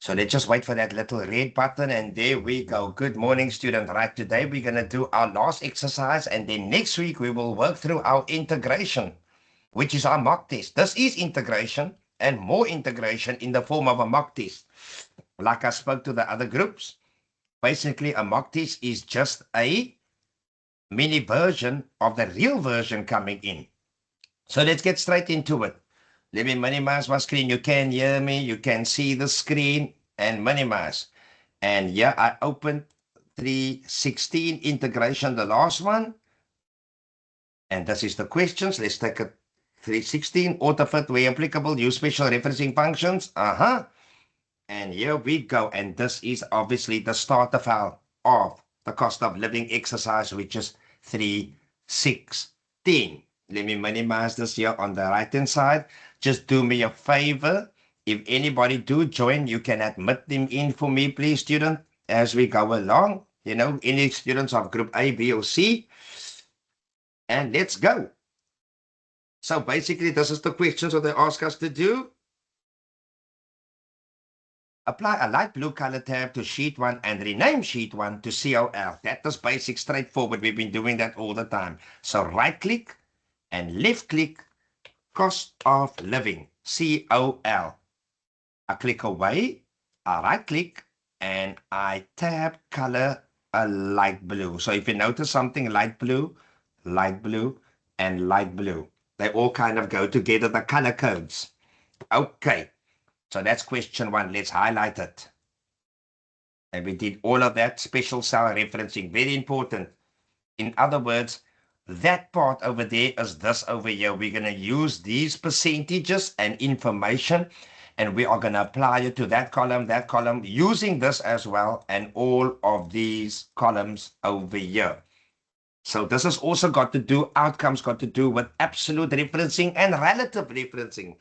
So let's just wait for that little red button, and there we go. Good morning, student. Right, today we're going to do our last exercise, and then next week we will work through our integration, which is our mock test. This is integration and more integration in the form of a mock test. Like I spoke to the other groups, basically a mock test is just a mini version of the real version coming in. So let's get straight into it. Let me minimize my screen. You can hear me. You can see the screen and minimize. And yeah, I opened 316 integration, the last one. And this is the questions. Let's take it. 316 autofit where applicable, use special referencing functions. And here we go. And this is obviously the starter file of the cost of living exercise, which is 316. Let me minimize this here on the right hand side. Just do me a favor. If anybody do join, you can admit them in for me, please, student, as we go along. You know, any students of group A, B, or C. And let's go. So basically, this is the questions that they ask us to do. Apply a light blue color tab to sheet 1 and rename sheet 1 to COL. That is basic, straightforward. We've been doing that all the time. So right click and left click, cost of living, COL. I click away, I right click, and I tab color a light blue. So if you notice something, light blue, and light blue, they all kind of go together, the color codes. Okay, so that's question 1. Let's highlight it. And we did all of that special cell referencing, very important. In other words, that part over there is this over here. We're going to use these percentages and information, and we are going to apply it to that column, using this as well, and all of these columns over here. So this has also got to do, outcomes got to do with absolute referencing and relative referencing.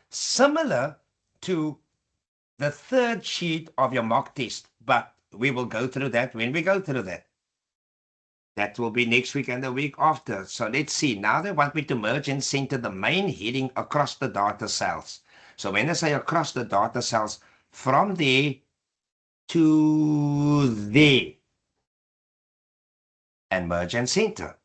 Similar to the third sheet of your mock test, but we will go through that when we go through that. That will be next week and the week after. So let's see. Now they want me to merge and center the main heading across the data cells. So when I say across the data cells, from there to there, and merge and center.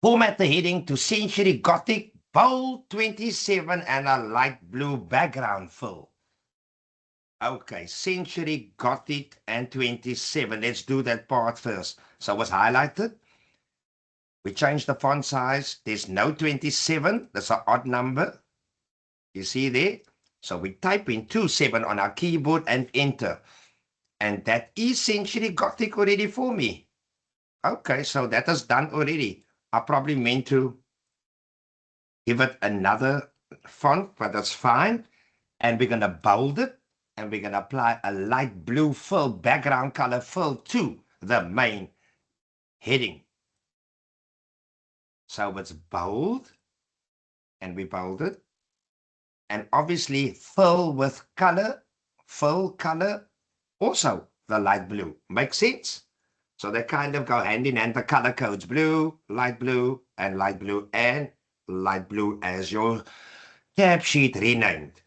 Format the heading to Century Gothic, bold 27 and a light blue background fill. Okay, Century Gothic and 27. Let's do that part first. So what's highlighted? We change the font size. There's no 27. That's an odd number. You see there? So we type in 27 on our keyboard and enter. And that is Century Gothic already for me. Okay, so that is done already. I probably meant to give it another font, but that's fine. And we're going to bold it. And we're going to apply a light blue fill, background color fill to the main heading. So it's bold, and we bold it. And obviously fill with color, also the light blue. Makes sense? So they kind of go hand in hand, the color codes, blue, and light blue as your tab sheet renamed.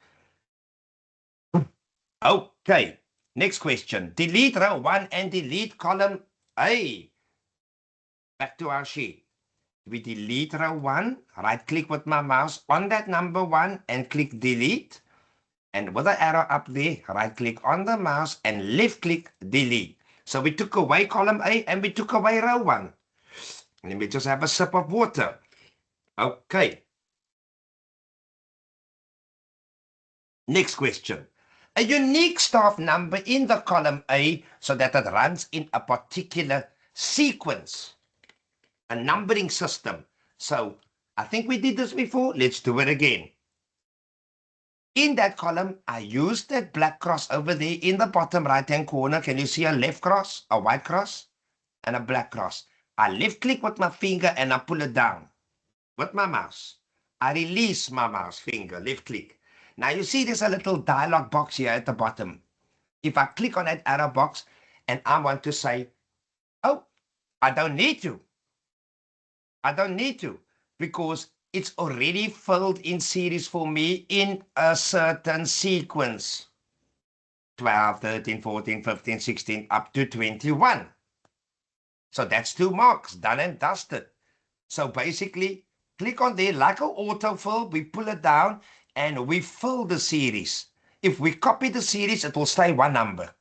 Okay, next question. Delete row 1 and delete column A. Back to our sheet. We delete row 1, right click with my mouse on that number 1 and click delete. And with the arrow up there, right click on the mouse and left click delete. So we took away column A and we took away row 1. Let me just have a sip of water. Okay. Next question. A unique staff number in the column A so that it runs in a particular sequence. A numbering system. So I think we did this before. Let's do it again. In that column, I used that black cross over there in the bottom right-hand corner. Can you see a left cross, a white cross, and a black cross? I left click with my finger and I pull it down with my mouse. I release my mouse finger, left click. Now you see there's a little dialog box here at the bottom. If I click on that arrow box and I want to say, oh, I don't need to, because it's already filled in series for me in a certain sequence. 12, 13, 14, 15, 16, up to 21. So that's 2 marks, done and dusted. So basically, click on there, like an autofill, we pull it down, and we fill the series. If we copy the series, it will stay one number.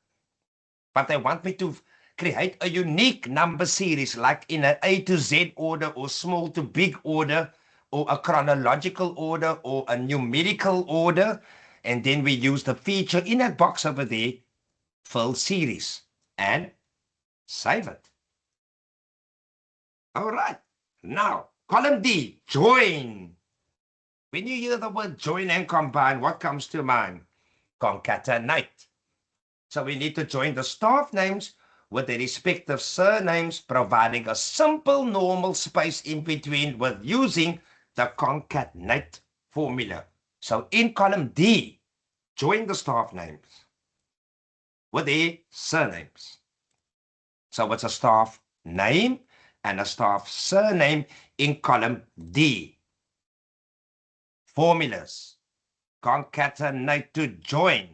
But they want me to create a unique number series, like in an A to Z order, or small to big order, or a chronological order, or a numerical order. And then we use the feature in that box over there, fill series, and save it. All right. Now, column D, join. When you hear the word join and combine, what comes to mind? Concatenate. So we need to join the staff names with their respective surnames, providing a simple normal space in between with using the concatenate formula. So in column D, join the staff names with their surnames. So it's a staff name and a staff surname in column D. Formulas. Concatenate to join.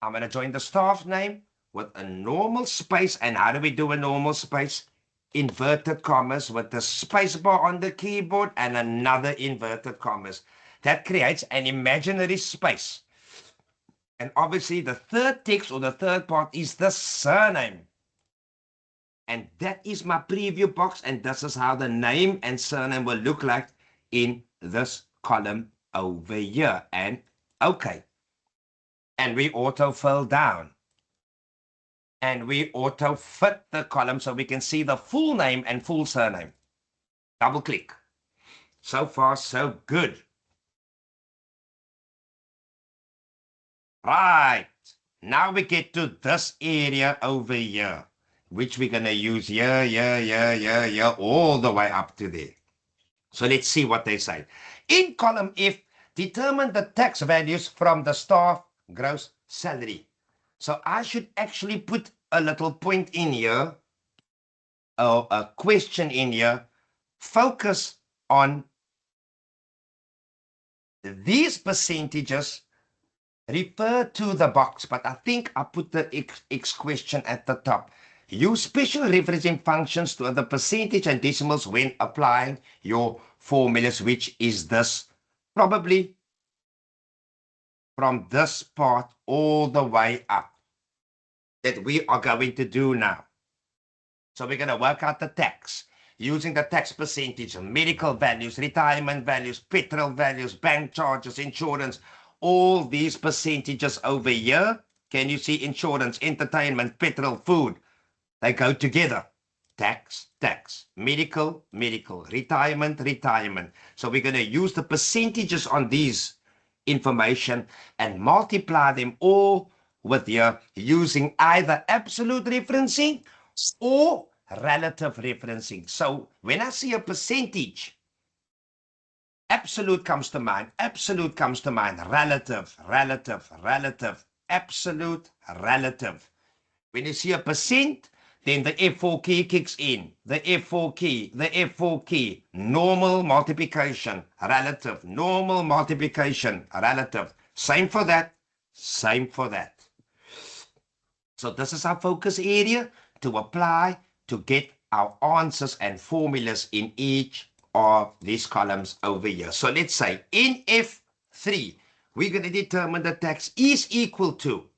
I'm going to join the staff name with a normal space. And how do we do a normal space? Inverted commas with the space bar on the keyboard and another inverted commas. That creates an imaginary space. And obviously the third text or the third part is the surname. And that is my preview box. And this is how the name and surname will look like in this column over here. And okay. And we autofill down. And we auto fit the column so we can see the full name and full surname. Double click. So far, so good. Right. Now we get to this area over here, which we're going to use here, all the way up to there. So let's see what they say. In column F, determine the tax values from the staff gross salary. So I should actually put a little point in here, or a question in here. Focus on these percentages, refer to the box, but I think I put the X question at the top. Use special referencing functions to the percentage and decimals when applying your formulas, which is this, probably from this part all the way up, that we are going to do now. So we're going to work out the tax using the tax percentage, medical values, retirement values, petrol values, bank charges, insurance, all these percentages over here. Can you see insurance, entertainment, petrol, food? They go together. Tax, tax, medical, medical, retirement, retirement. So we're going to use the percentages on these information and multiply them all with here using either absolute referencing or relative referencing. So when I see a percentage, absolute comes to mind, absolute comes to mind, relative, relative, relative, absolute, relative. When you see a percent, then the F4 key kicks in. The F4 key, the F4 key, normal multiplication, relative, normal multiplication, relative. Same for that, same for that. So this is our focus area to apply to get our answers and formulas in each of these columns over here. So let's say in F3, we're going to determine the tax is equal to,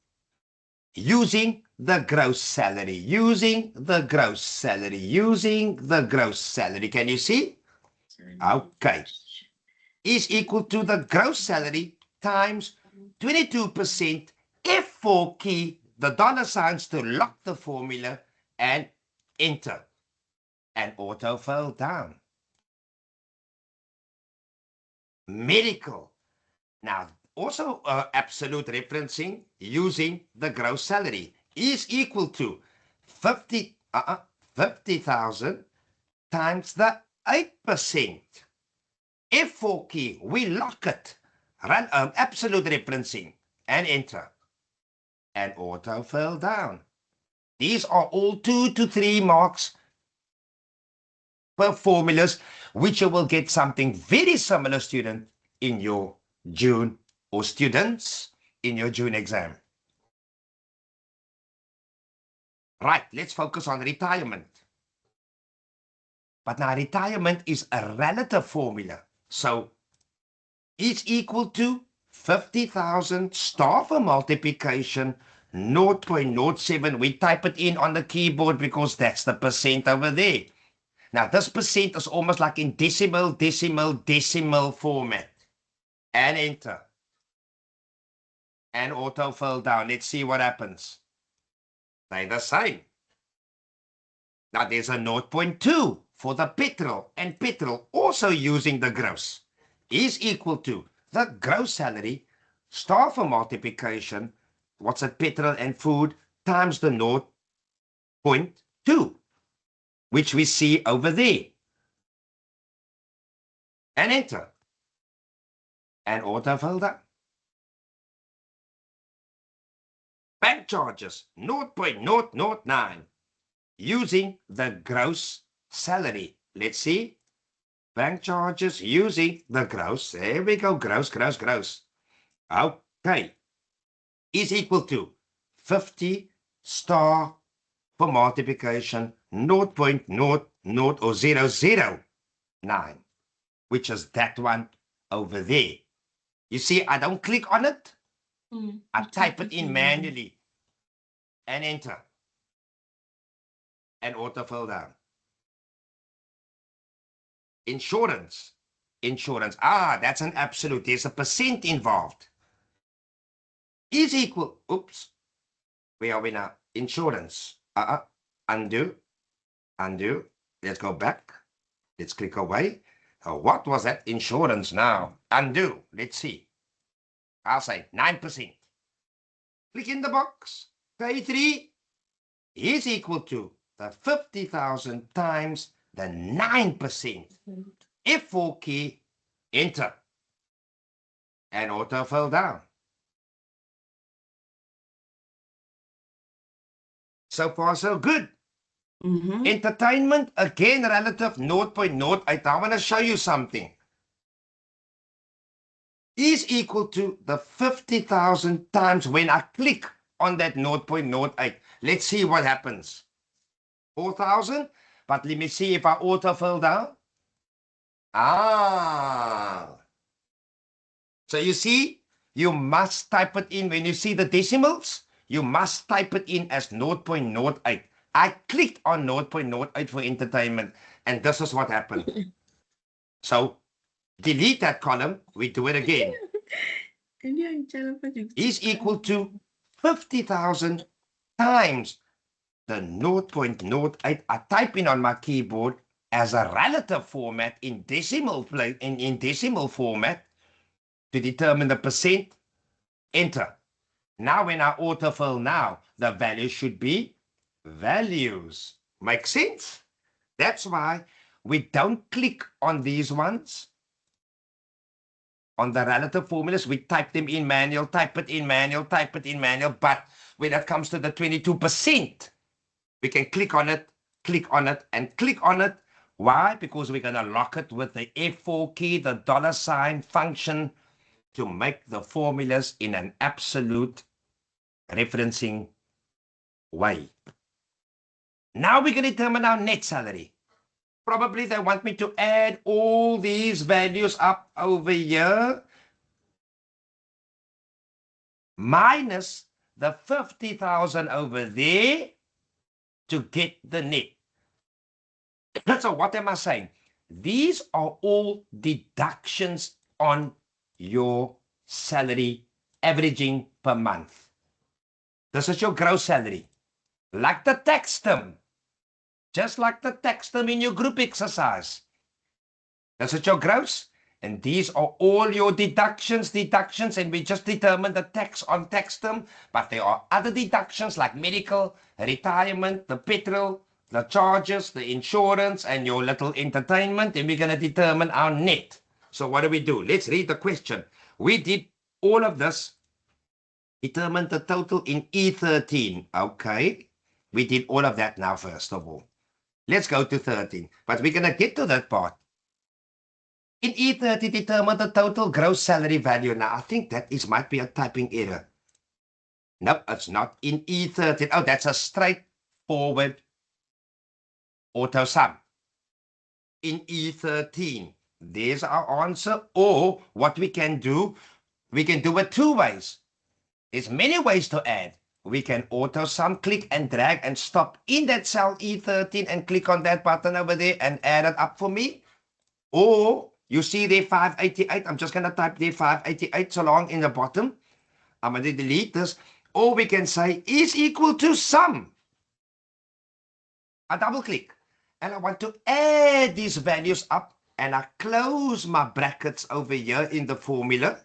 using the gross salary, using the gross salary, using the gross salary. Can you see? Okay. Is equal to the gross salary times 22% F4 key, the dollar signs to lock the formula, and enter. And autofill down. Medical. Now, also absolute referencing using the gross salary is equal to 50,000 times the 8%. F4 key, we lock it. Run absolute referencing and enter. And autofill down. These are all 2 to 3 marks per formulas, which you will get something very similar, student, in your June, or students, in your June exam. Right, let's focus on retirement. But now retirement is a relative formula. So is equal to 50,000 star for multiplication 0.07. We type it in on the keyboard because that's the percent over there. Now this percent is almost like in decimal format. And enter. And autofill down. Let's see what happens. They're the same. Now there's a 0.2 for the petrol, and petrol also using the gross is equal to the gross salary star for multiplication, what's it, petrol and food, times the 0.2, which we see over there. And enter. And autofill that. Bank charges 0.009. Using the gross salary. Let's see. Bank charges using the gross. There we go. Gross. Okay. Is equal to 50 star for multiplication 0.00009, which is that one over there. You see, I don't click on it. I type it in manually and enter. And autofill down. Insurance. That's an absolute. There's a percent involved. Is equal. Oops. Where are we now? Insurance. Undo. Let's go back. Let's click away. What was that? Insurance now. Undo. Let's see. I'll say 9%. Click in the box. K3 is equal to the 50,000 times the 9%. F4 key, enter. And autofill down. So far, so good. Entertainment, again, relative 0.08. I want to show you something. Is equal to the 50,000 times when I click on that 0.08. Let's see what happens. 4,000, but let me see if I autofill down. So you see, you must type it in. When you see the decimals, you must type it in as 0.08. I clicked on 0.08 for entertainment, and this is what happened. So delete that column. We do it again. Is equal to 50,000 times the 0.08. I type in on my keyboard as a relative format in decimal format to determine the percent. Enter. Now when I autofill now, the value should be values. Make sense? That's why we don't click on these ones. On the relative formulas, we type them in manual, type it in manual. But when it comes to the 22%, we can click on it, and click on it. Why? Because we're going to lock it with the F4 key, the $ function, to make the formulas in an absolute referencing way. Now we can determine our net salary. Probably they want me to add all these values up over here, minus the 50,000 over there to get the net. So what am I saying? These are all deductions on your salary averaging per month. This is your gross salary. Like the tax term. Just like the tax term in your group exercise. This is your gross. And these are all your deductions, and we just determined the tax on tax term. But there are other deductions like medical, retirement, the petrol, the charges, the insurance, and your little entertainment. And we're going to determine our net. So what do? Let's read the question. We did all of this. Determine the total in E13. Okay. We did all of that now, first of all. Let's go to 13. But we're going to get to that part. In E30, determine the total gross salary value. Now, I think that might be a typing error. No, it's not in E13. Oh, that's a straightforward auto sum. In E13, there's our answer. Or what we can do it two ways. There's many ways to add. We can auto sum, click and drag and stop in that cell E13 and click on that button over there and add it up for me. Or you see there 588. I'm just going to type there 588 so long in the bottom. I'm going to delete this. Or we can say is equal to sum. I double click. And I want to add these values up. And I close my brackets over here in the formula.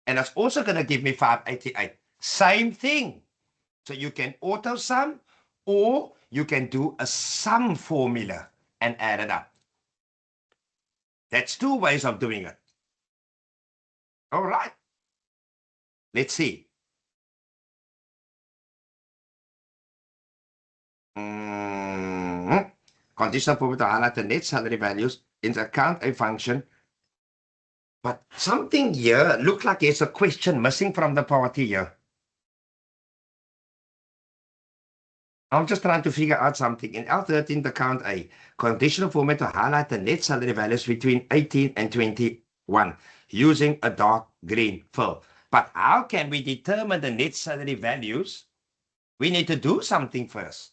And that's also going to give me 588. Same thing. So you can auto sum or you can do a sum formula and add it up. That's two ways of doing it. All right. Let's see. Conditional formula to highlight the net salary values in the account A function. But something here looks like there's a question missing from the party here. I'm just trying to figure out something. In L13, the account A, conditional format to highlight the net salary values between 18 and 21 using a dark green fill. But how can we determine the net salary values? We need to do something first.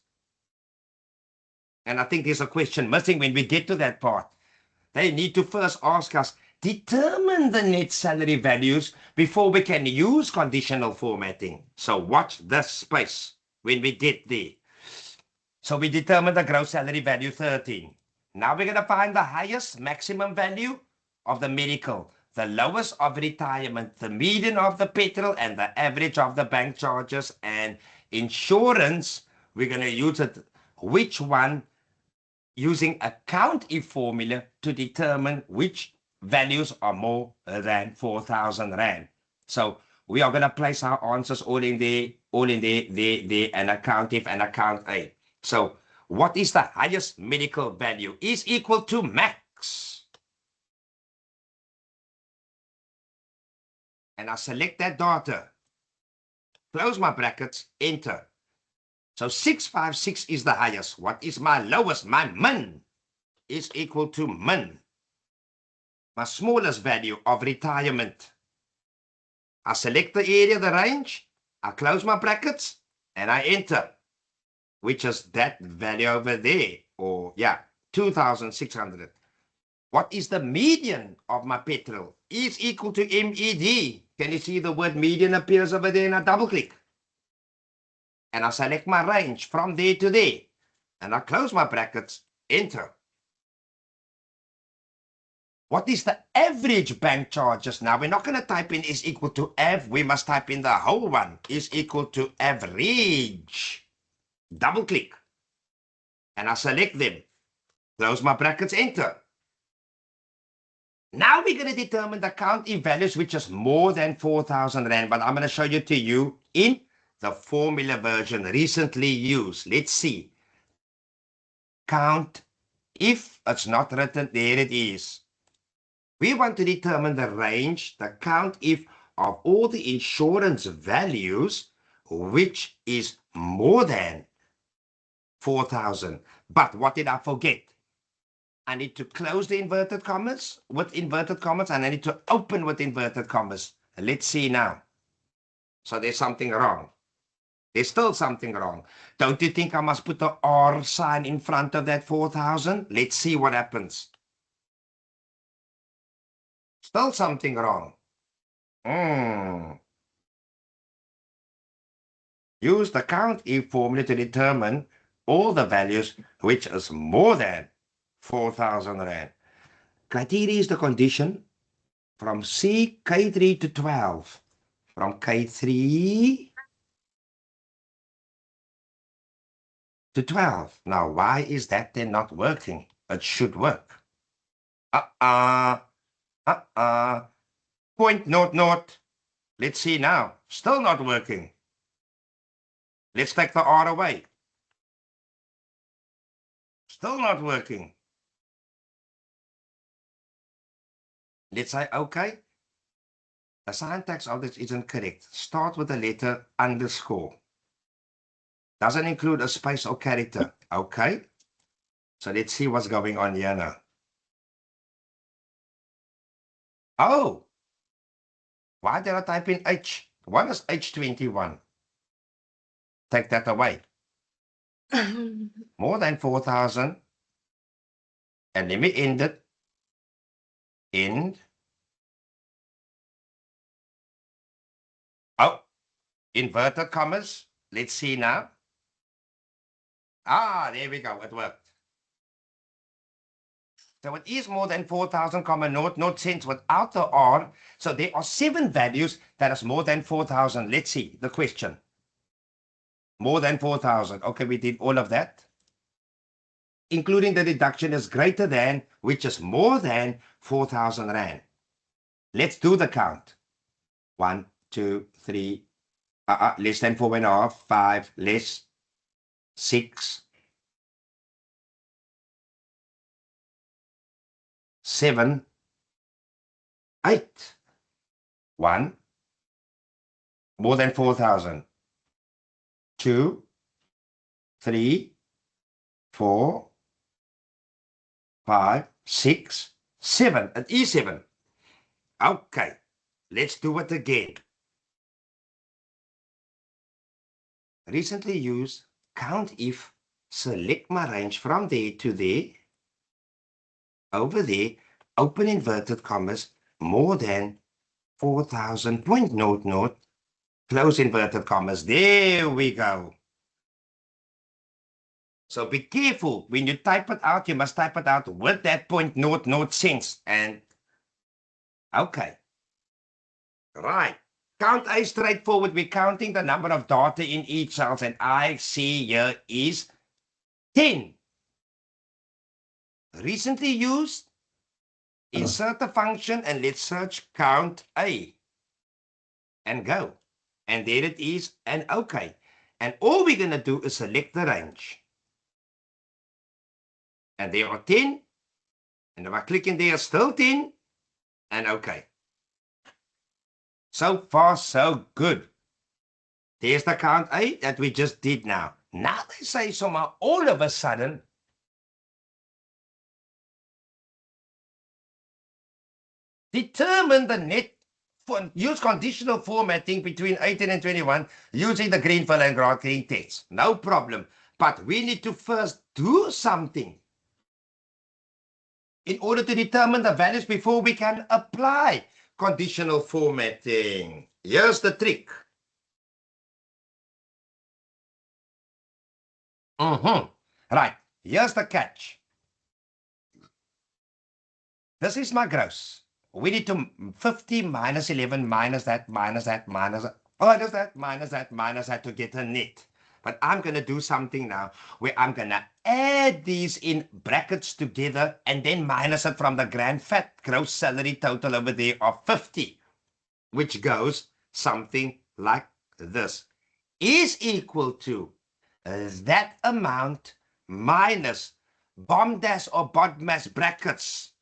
And I think there's a question missing when we get to that part. They need to first ask us, determine the net salary values before we can use conditional formatting. So watch this space when we get there. So we determine the gross salary value 13. Now we're going to find the highest maximum value of the medical, the lowest of retirement, the median of the petrol, and the average of the bank charges and insurance. We're going to use it, which one, using a count if formula to determine which values are more than 4,000 Rand. So we are going to place our answers all in there, there, and account if and account A. So what is the highest medical value? Is equal to max. And I select that data. Close my brackets, enter. So 656 is the highest. What is my lowest? My min is equal to min. My smallest value of retirement. I select the area, the range. I close my brackets and I enter, which is that value over there, or yeah, 2,600. What is the median of my petrol? Is equal to MED. Can you see the word median appears over there, and I double click. And I select my range from there to there. And I close my brackets, enter. What is the average bank charges? Now, we're not going to type in is equal to F. We must type in the whole one. Is equal to average. Double click. And I select them. Close my brackets, enter. Now we're going to determine the count if values which is more than 4,000 Rand. But I'm going to show you to you in the formula version recently used. Let's see. Count if it's not written. There it is. We want to determine the range, the count if of all the insurance values, which is more than 4,000. But what did I forget? I need to close the inverted commas with inverted commas, and I need to open with inverted commas. Let's see now. So there's something wrong. There's still something wrong. Don't you think I must put the R sign in front of that 4,000? Let's see what happens. Still something wrong. Use the count if formula to determine all the values which is more than 4,000 Rand. Criteria is the condition from K3 to 12. From K3 to 12. Now, why is that then not working? It should work. Point note. Let's see now. Still not working. Let's take the R away. Still not working. Let's say okay. The syntax of this isn't correct. Start with the letter underscore. Doesn't include a space or character. Okay. So let's see what's going on here now. Oh, why did I type in H? What is H21? Take that away. More than 4,000. And let me end it. End. Oh, inverted commas. Let's see now. Ah, there we go. It worked. So it is more than 4,000, not cents without the R. So there are 7 values that is more than 4,000. Let's see the question. More than 4,000. Okay, we did all of that. Including the deduction is greater than, which is more than 4,000 Rand. Let's do the count. 1, 2, 3, less than 4.5, 5, less, 6, 7, 8. 1, more than 4,000. 2, 3, 4, 5, 6, 7. It is 7. Okay, let's do it again. Recently used count if, select my range from there to there, over there, open inverted commas, more than 4,000.00, close inverted commas. There we go. So be careful. When you type it out, you must type it out with that 0.00 cents. And okay. Right. Count A straightforward. We're counting the number of data in each cell, and I see here is 10. Recently used. Insert the function and let's search count A. And go. And there it is, and okay. And all we're going to do is select the range. And there are 10. And if I click in there, still 10. And okay. So far, so good. There's the count A that we just did now. Now they say somehow all of a sudden, determine the net, use conditional formatting between 18 and 21 using the green fill and green text. No problem. But we need to first do something in order to determine the values before we can apply conditional formatting. Here's the trick. Right, here's the catch. This is my gross. We need to 50 minus 11 minus that, minus that, minus that. Oh, does that, minus that, minus that to get a net. But I'm going to do something now where I'm going to add these in brackets together and then minus it from the grand fat gross salary total over there of 50, which goes something like this, is equal to that amount minus bomb dash or BODMAS brackets.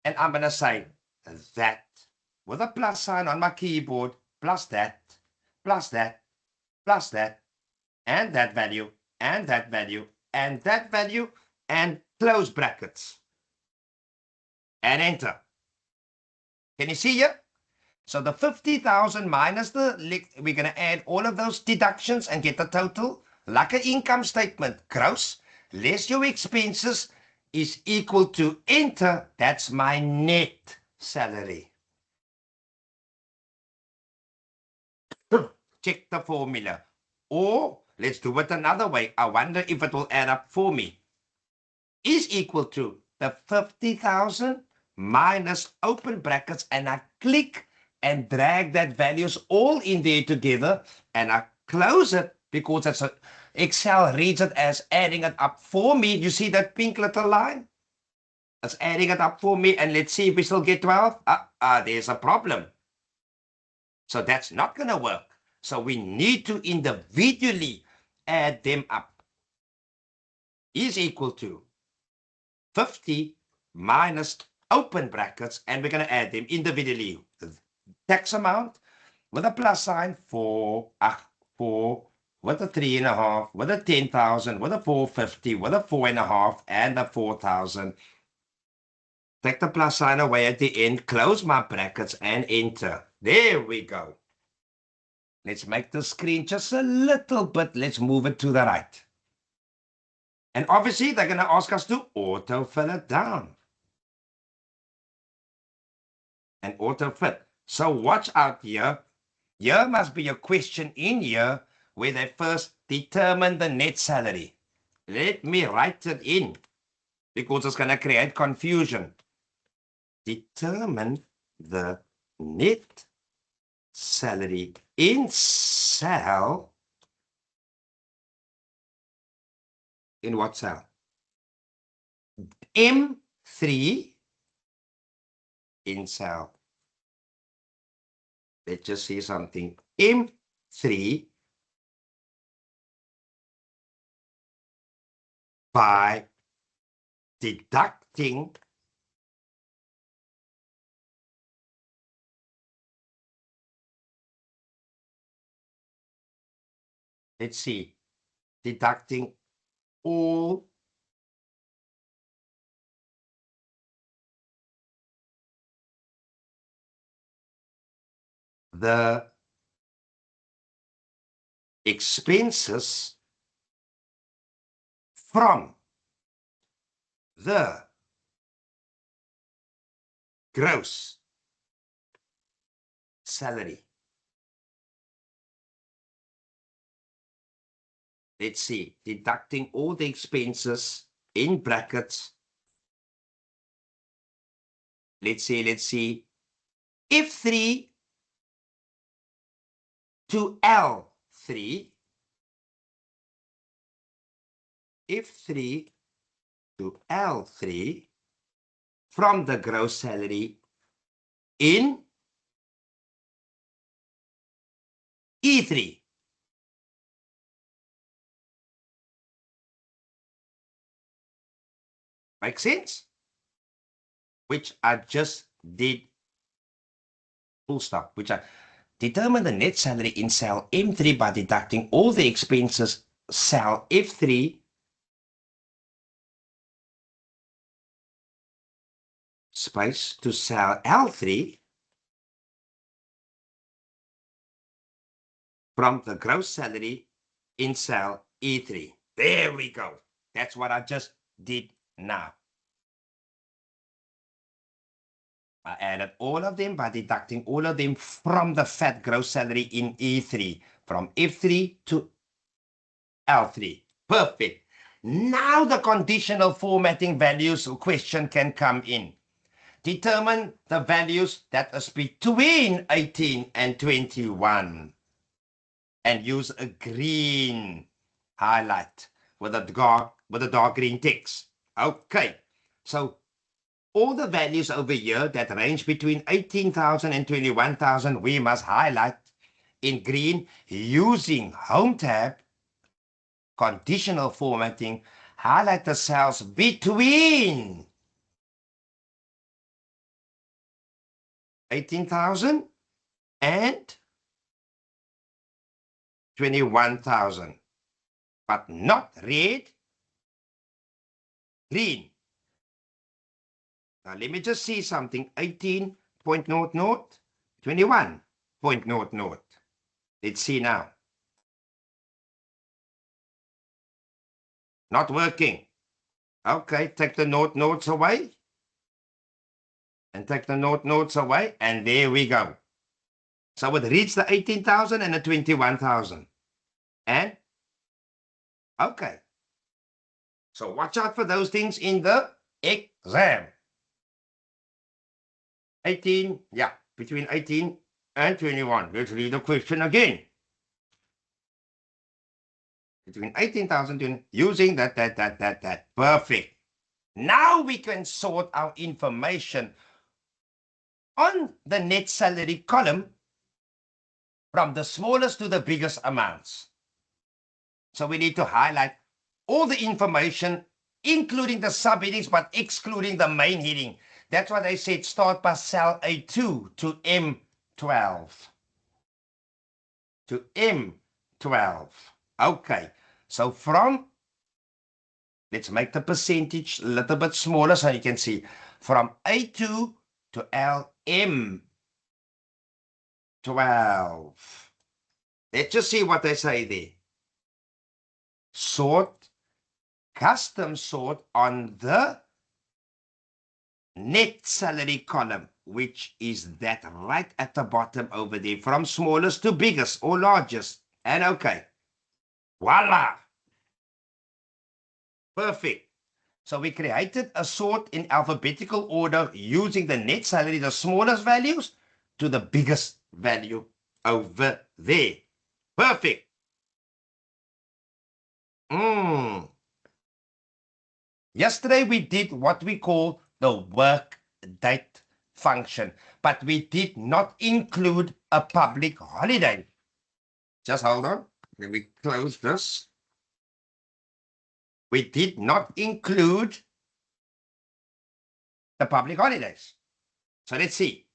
And I'm going to say that with a plus sign on my keyboard, plus that, plus that, plus that, and that value, and that value, and that value, and close brackets. And enter. Can you see here? So the 50,000 minus we're going to add all of those deductions and get the total, like an income statement, gross, less your expenses, is equal to enter. That's my net salary. Check the formula. Or let's do it another way. I wonder if it will add up for me. Is equal to the 50,000 minus open brackets, and I click and drag that values all in there together, and I close it because it's Excel reads it as adding it up for me. You see that pink little line? It's adding it up for me, and let's see if we still get 12. There's a problem. So that's not going to work. So we need to individually add them up. is equal to 50 minus open brackets, and we're going to add them individually. The tax amount with a plus sign for 4, with a 3.5, with a 10,000, with a 450, with a 4.5, and a 4,000. Take the plus sign away at the end, close my brackets, and enter. There we go. Let's make the screen just a little bit. Let's move it to the right. And obviously, they're going to ask us to auto-fill it down. And auto-fit. So watch out here. Here must be a question in here where they first determine the net salary. Let me write it in because it's going to create confusion. Determine the net salary in cell. In what cell? M3 in cell. Let's just see something. M3 by deducting let's see, deducting all the expenses from the gross salary. Let's see, deducting all the expenses in brackets. Let's see, F3 to L3, F3 to L3 from the gross salary in E3. Make sense? Which I just did, full stop, which I determine the net salary in cell M3 by deducting all the expenses cell F3 space to cell L3 from the gross salary in cell E3. There we go. That's what I just did now. I added all of them by deducting all of them from the fat gross salary in E3, from F3 to L3. Perfect. Now the conditional formatting values question can come in. Determine the values that is between 18 and 21. And use a green highlight with a dark green text. Okay, so all the values over here that range between 18,000 and 21,000, we must highlight in green using Home tab, conditional formatting, highlight the cells between 18,000 and 21,000, but not red, green. Now let me just see something. 18.00, 21.00. Let's see now. Not working. Okay, take the notes away. And take the notes away. And there we go. So it reads the 18,000 and the 21,000. And, okay. So watch out for those things in the exam. 18, yeah, between 18 and 21. Let's read the question again. Between 18,000 using that. Perfect. Now we can sort our information on the net salary column from the smallest to the biggest amounts. So we need to highlight all the information, including the subheadings, but excluding the main heading. That's why they said start by cell A2 to M12. To M12. Okay, so from, let's make the percentage a little bit smaller so you can see, from A2 to LM12. Let's just see what they say there. Sort, custom sort on the net salary column, which is that right at the bottom over there, from smallest to biggest or largest. And okay, voila, perfect. So we created a sort in alphabetical order using the net salary, the smallest values to the biggest value over there. Perfect. Yesterday we did what we call the work date function, but we did not include a public holiday. Just hold on. Let me close this. We did not include the public holidays. So let's see.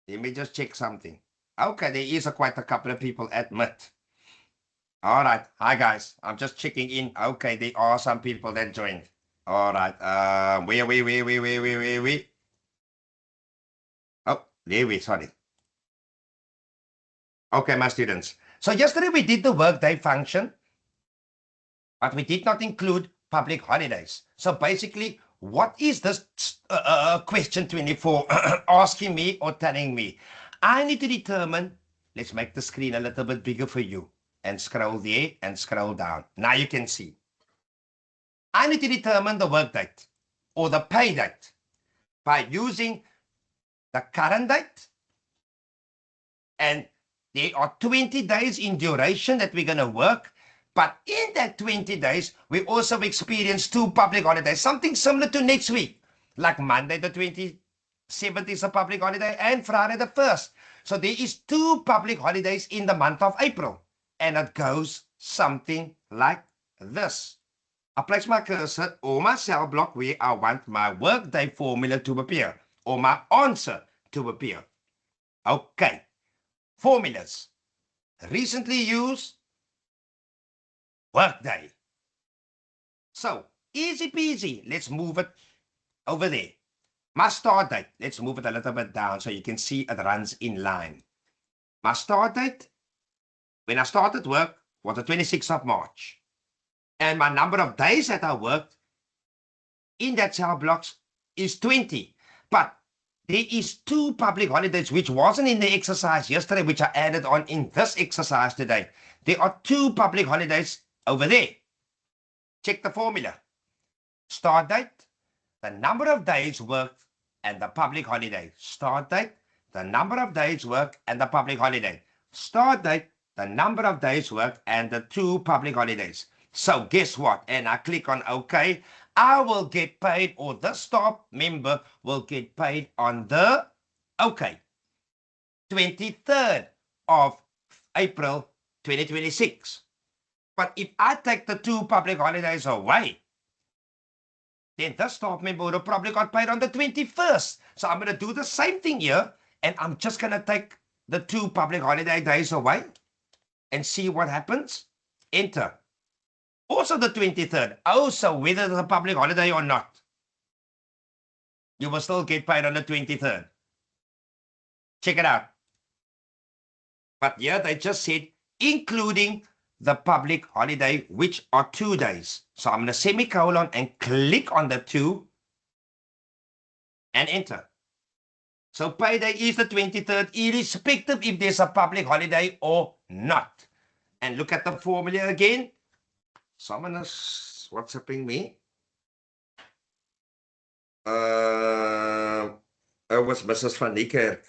Let me just check something. Okay, there is quite a couple of people admit. All right. Hi, guys. I'm just checking in. Okay, there are some people that joined. All right. We. Oh, there we, sorry. Okay, my students. So yesterday we did the workday function, but we did not include public holidays. So basically, what is this question 24 asking me or telling me? I need to determine, let's make the screen a little bit bigger for you and scroll there and scroll down. Now you can see. I need to determine the work date or the pay date by using the current date, and there are 20 days in duration that we're going to work. But in that 20 days, we also experience 2 public holidays, something similar to next week, like Monday the 27th is a public holiday and Friday the 1st. So there is 2 public holidays in the month of April. And it goes something like this. I place my cursor or my cell block where I want my workday formula to appear or my answer to appear. Okay. Formulas. Recently used workday. So, easy peasy. Let's move it over there. My start date. Let's move it a little bit down so you can see it runs in line. My start date, when I started work, was the 26th of March. And my number of days that I worked in that cell blocks is 20. But there is 2 public holidays which wasn't in the exercise yesterday, which I added on in this exercise today. There are 2 public holidays over there. Check the formula. Start date, the number of days worked, and the public holiday. Start date, the number of days worked, and the public holiday. Start date, the number of days worked, and the 2 public holidays. So guess what? And I click on OK. I will get paid, or the staff member will get paid on the, okay, 23rd of April 2026. But if I take the 2 public holidays away, then the staff member would have probably got paid on the 21st. So I'm going to do the same thing here, and I'm just going to take the 2 public holiday days away and see what happens. Enter. Also the 23rd. Oh, so whether it's a public holiday or not, you will still get paid on the 23rd. Check it out. But here they just said, including the public holiday, which are 2 days. So I'm going to semicolon and click on the 2 and enter. So payday is the 23rd, irrespective if there's a public holiday or not. And look at the formula again. Someone is WhatsApping me. It was Mrs. Van Niekerk.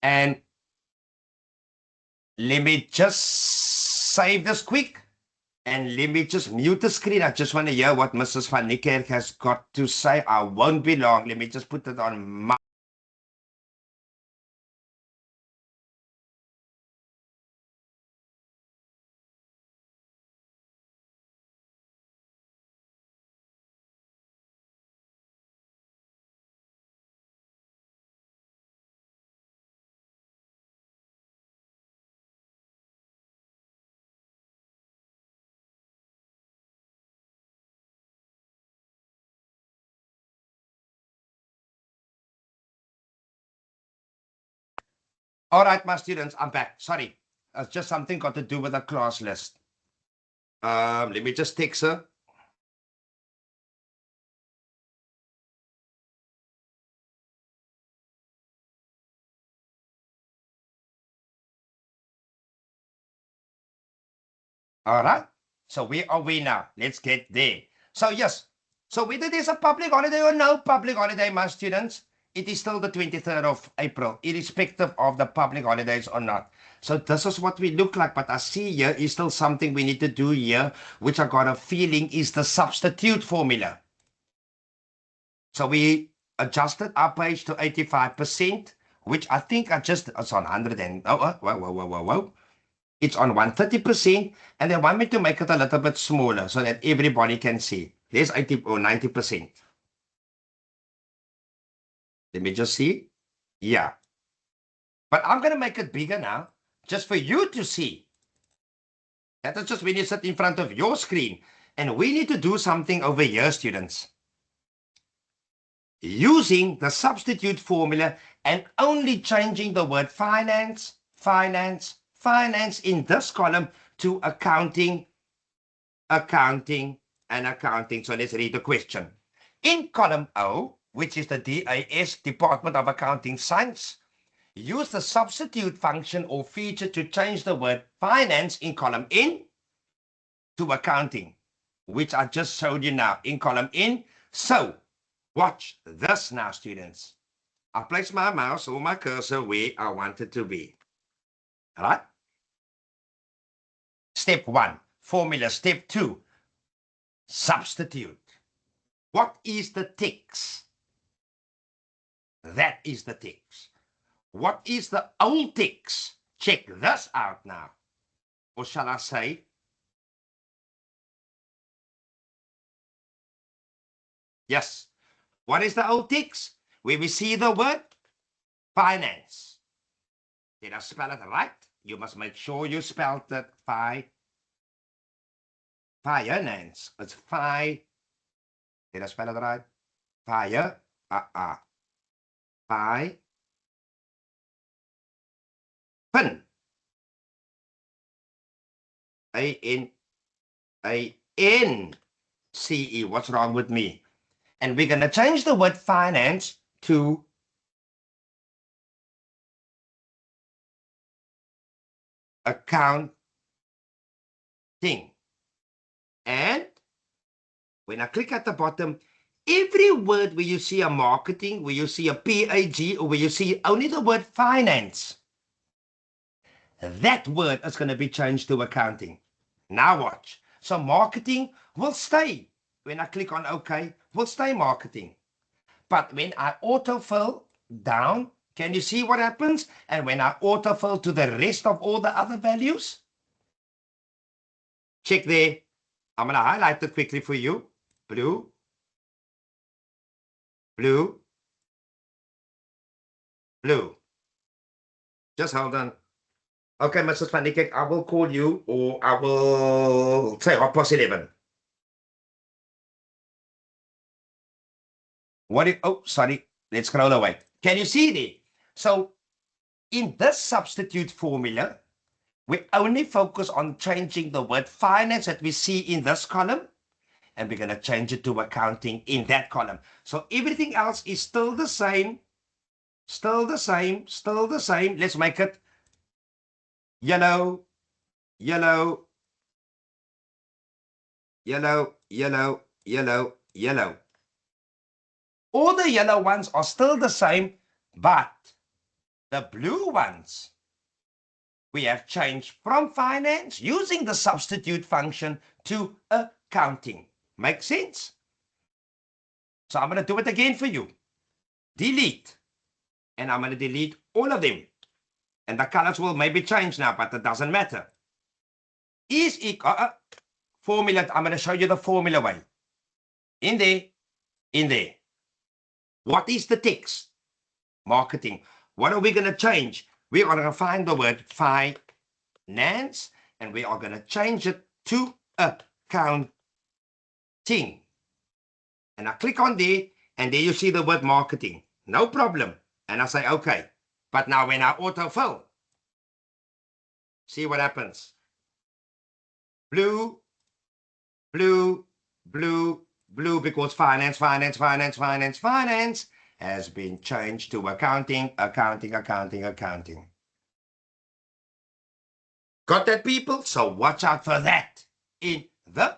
And let me just save this quick. And let me just mute the screen. I just want to hear what Mrs. Van Niekerk has got to say. I won't be long. Let me just put it on my All right, my students, I'm back. Sorry, it's just something got to do with the class list. Let me just text her. All right. So where are we now? Let's get there. So yes. So whether there's a public holiday or no public holiday, my students, it is still the 23rd of April, irrespective of the public holidays or not. So this is what we look like. But I see here is still something we need to do here, which I got a feeling is the substitute formula. So we adjusted our page to 85%, which I think it's on 100 and, whoa. It's on 130%, and they want me to make it a little bit smaller so that everybody can see. There's 80 or 90%. Let me just see. Yeah. But I'm going to make it bigger now, just for you to see. That is just when you sit in front of your screen. And we need to do something over here, students. Using the substitute formula and only changing the word finance in this column to accounting, and accounting. So let's read the question. In column O, which is the DAS, Department of Accounting Science, use the substitute function or feature to change the word finance in column N to accounting, which I just showed you now in column N. So watch this now, students. I place my mouse or my cursor where I want it to be. All right? Step 1, formula. Step 2, substitute. What is the text? That is the text. What is the old text? Check this out now. Or shall I say, yes. What is the old text? Where we see the word finance. Did I spell it right? You must make sure you spelled it finance. It's Did I spell it right? Fire. Fin. A-N-A-N-C-E. What's wrong with me? And we're going to change the word finance to accounting. And when I click at the bottom, every word where you see a marketing, where you see a PAG, or where you see only the word finance, that word is going to be changed to accounting. Now watch. So marketing will stay. When I click on OK, will stay marketing. But when I autofill down, can you see what happens? And when I autofill to the rest of all the other values, check there. I'm going to highlight it quickly for you. Blue, blue, blue. Just hold on. Okay, Mrs. Panicake, I will call you, or I will say 11:30. Oh, sorry. Let's scroll away. Can you see there? So in this substitute formula, we only focus on changing the word finance that we see in this column, and we're going to change it to accounting in that column. So everything else is still the same, still the same. Let's make it yellow, yellow, yellow, yellow, yellow, yellow. All the yellow ones are still the same, but the blue ones, we have changed from finance using the substitute function to accounting. Make sense? So I'm going to do it again for you. Delete. And I'm going to delete all of them. And the colors will maybe change now, but it doesn't matter. Is equal, formula. I'm going to show you the formula way. In there. What is the text? Marketing. What are we going to change? We are going to find the word finance, and we are going to change it to accounting. And I click on there, and there you see the word marketing. No problem. And I say, okay. But now when I autofill, see what happens. Blue, blue, blue, blue, because finance has been changed to accounting. Got that, people? So watch out for that in the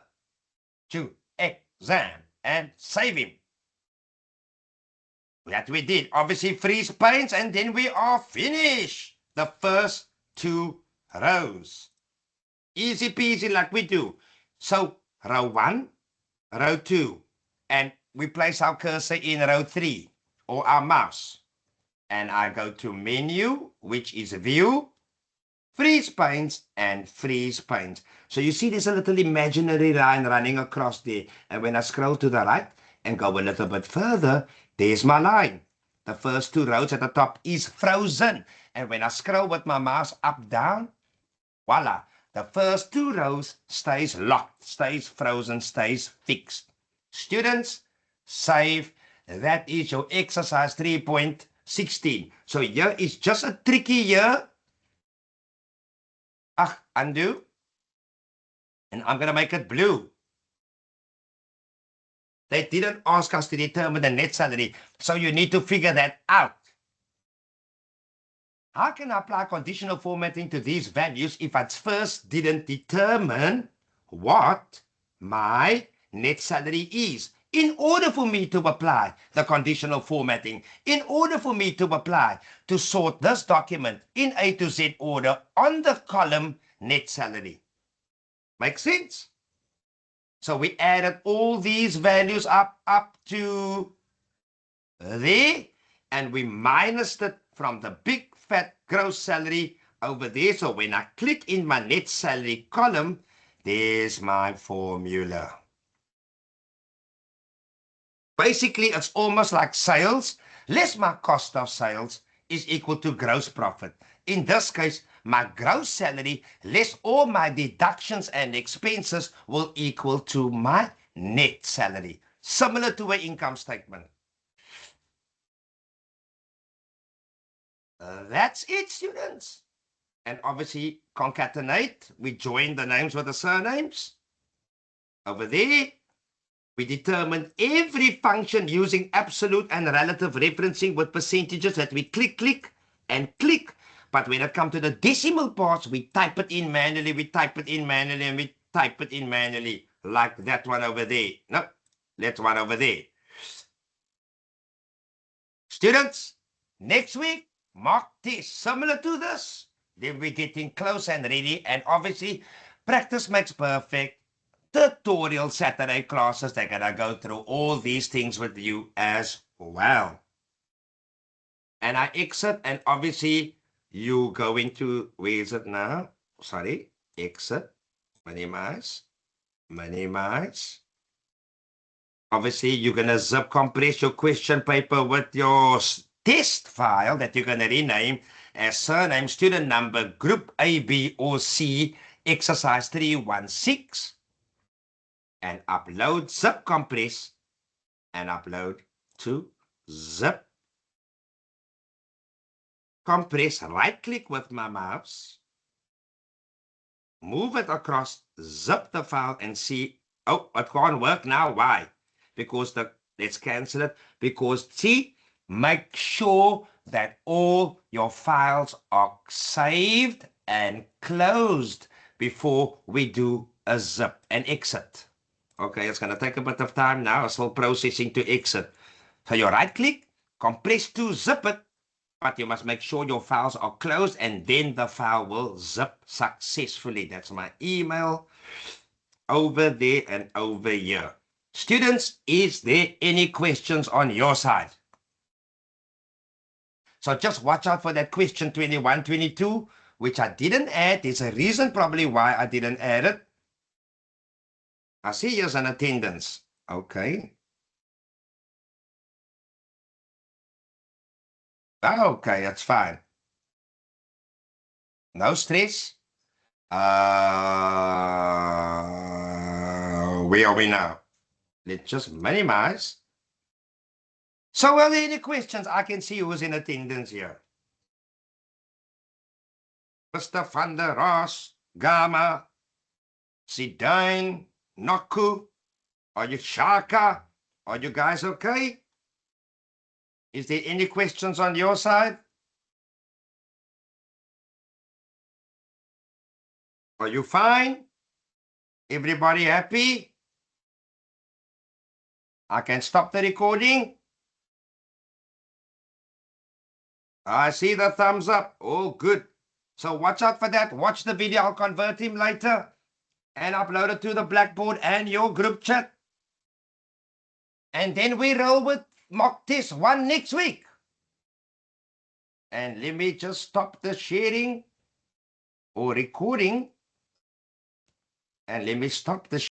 exam and save him. That we did. Obviously freeze paints, and then we are finished. The first 2 rows. Easy peasy like we do. So row 1, row 2, and we place our cursor in row 3, or our mouse. And I go to menu, which is view, freeze paints, and freeze paints. So you see there's a little imaginary line running across there. And when I scroll to the right and go a little bit further, there's my line. The first 2 rows at the top is frozen. And when I scroll with my mouse up, down, voila. The first 2 rows stays locked, stays frozen, stays fixed. Students, save. That is your exercise 3.16. So here is just a tricky here. Undo. And I'm going to make it blue. They didn't ask us to determine the net salary, so you need to figure that out. How can I apply conditional formatting to these values if I first didn't determine what my net salary is? In order for me to apply the conditional formatting, in order for me to apply to sort this document in A to Z order on the column net salary. Make sense? So we added all these values up to there, and we minused it from the big fat gross salary over there. So when I click in my net salary column, there's my formula. Basically, it's almost like sales less my cost of sales is equal to gross profit. In this case, my gross salary less all my deductions and expenses will equal to my net salary, similar to an income statement. That's it, students. And obviously, concatenate. We join the names with the surnames. Over there, we determine every function using absolute and relative referencing with percentages that we click, and click. But when it comes to the decimal parts, we type it in manually, and we type it in manually, like that one over there. No, that one over there. Students, next week, mock test similar to this. Then we're getting close and ready, and obviously, practice makes perfect. Tutorial Saturday classes, they're gonna go through all these things with you as well. And I exit, and obviously you go into, where is it now? Sorry, exit, minimize. Obviously you're gonna zip compress your question paper with your test file that you're gonna rename as surname, student number, group A, B, or C, exercise 316. And upload, zip compress, and upload to zip compress. Right click with my mouse, move it across, zip the file, and see, oh, it can't work now. Why? Because let's cancel it. Because see, make sure that all your files are saved and closed before we do a zip and exit. Okay, it's going to take a bit of time now. It's still processing to exit. So you right click, compress to zip it, but you must make sure your files are closed, and then the file will zip successfully. That's my email over there and over here. Students, is there any questions on your side? So just watch out for that question 21, 22, which I didn't add. There's a reason probably why I didn't add it. I see here's an attendance. Okay. Okay, that's fine. No stress. Where are we now? Let's just minimize. So are there any questions? I can see who's in attendance here. Mr. van der Ross, Gamma, Zidane, Noku, are you Shaka? Are you guys okay? Is there any questions on your side? Are you fine? Everybody happy? I can stop the recording. I see the thumbs up. Oh, good. So watch out for that. Watch the video. I'll convert him later and upload it to the Blackboard and your group chat. And then we roll with mock test 1 next week. And let me just stop the sharing or recording. And let me stop the